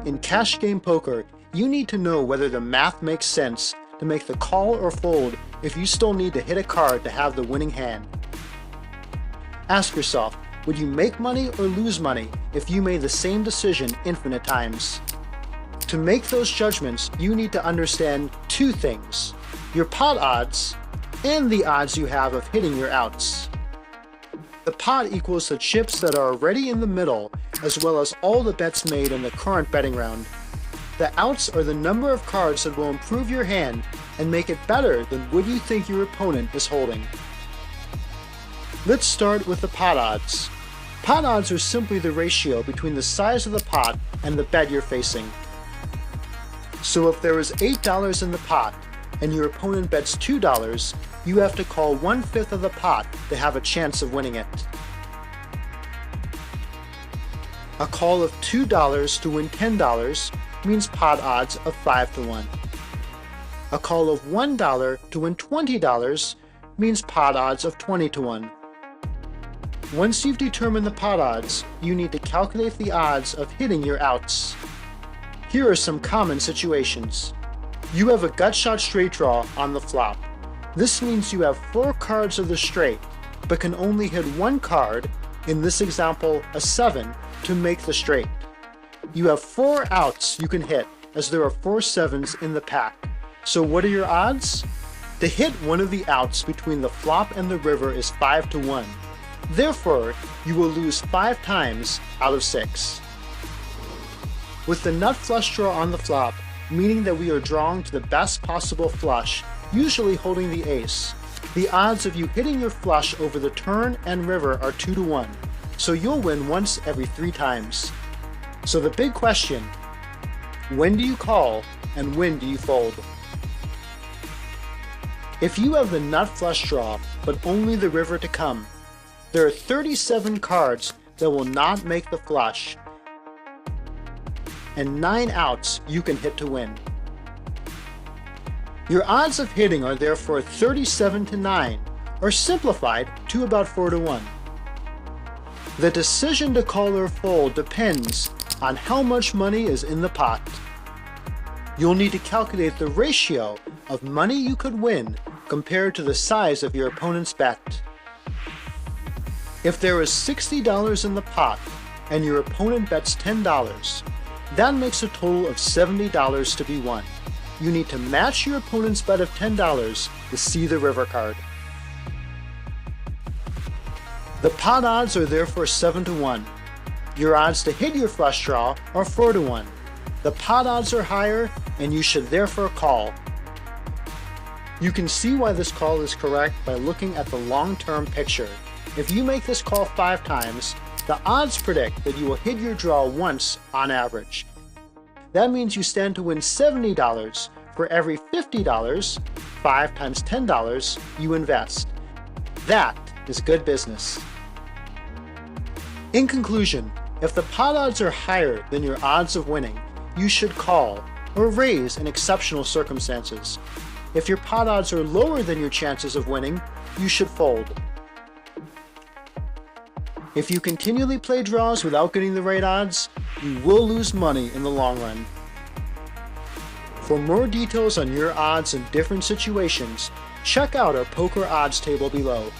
In cash game poker, you need to know whether the math makes sense to make the call or fold if you still need to hit a card to have the winning hand. Ask yourself, would you make money or lose money if you made the same decision infinite times? To make those judgments, you need to understand two things: your pot odds and the odds you have of hitting your outs. The pot equals the chips that are already in the middle, as well as all the bets made in the current betting round. The outs are the number of cards that will improve your hand and make it better than what you think your opponent is holding. Let's start with the pot odds. Pot odds are simply the ratio between the size of the pot and the bet you're facing. So if there is $8 in the pot and your opponent bets $2, you have to call 1/5 of the pot to have a chance of winning it. A call of $2 to win $10 means pot odds of 5-1. A call of $1 to win $20 means pot odds of 20-1. Once you've determined the pot odds, you need to calculate the odds of hitting your outs. Here are some common situations. You have a gut shot straight draw on the flop. This means you have 4 cards of the straight, but can only hit 1 card, in this example a 7, to make the straight. You have 4 outs you can hit, as there are 4 7s in the pack. So what are your odds? To hit one of the outs between the flop and the river is 5-1. Therefore, you will lose 5 times out of 6. With the nut flush draw on the flop, meaning that we are drawing to the best possible flush, usually holding the ace, the odds of you hitting your flush over the turn and river are 2-1, so you'll win once every 3 times. So the big question: when do you call and when do you fold? If you have the nut flush draw but only the river to come, there are 37 cards that will not make the flush and 9 outs you can hit to win. Your odds of hitting are therefore 37-9, or simplified to about 4-1. The decision to call or fold depends on how much money is in the pot. You'll need to calculate the ratio of money you could win compared to the size of your opponent's bet. If there is $60 in the pot and your opponent bets $10, that makes a total of $70 to be won. You need to match your opponent's bet of $10 to see the river card. The pot odds are therefore 7-1. Your odds to hit your flush draw are 4-1. The pot odds are higher, and you should therefore call. You can see why this call is correct by looking at the long-term picture. If you make this call 5 times, the odds predict that you will hit your draw once on average. That means you stand to win $70 for every $50, 5 times $10, you invest. That is good business. In conclusion, if the pot odds are higher than your odds of winning, you should call or raise in exceptional circumstances. If your pot odds are lower than your chances of winning, you should fold. If you continually play draws without getting the right odds, you will lose money in the long run. For more details on your odds in different situations, check out our poker odds table below.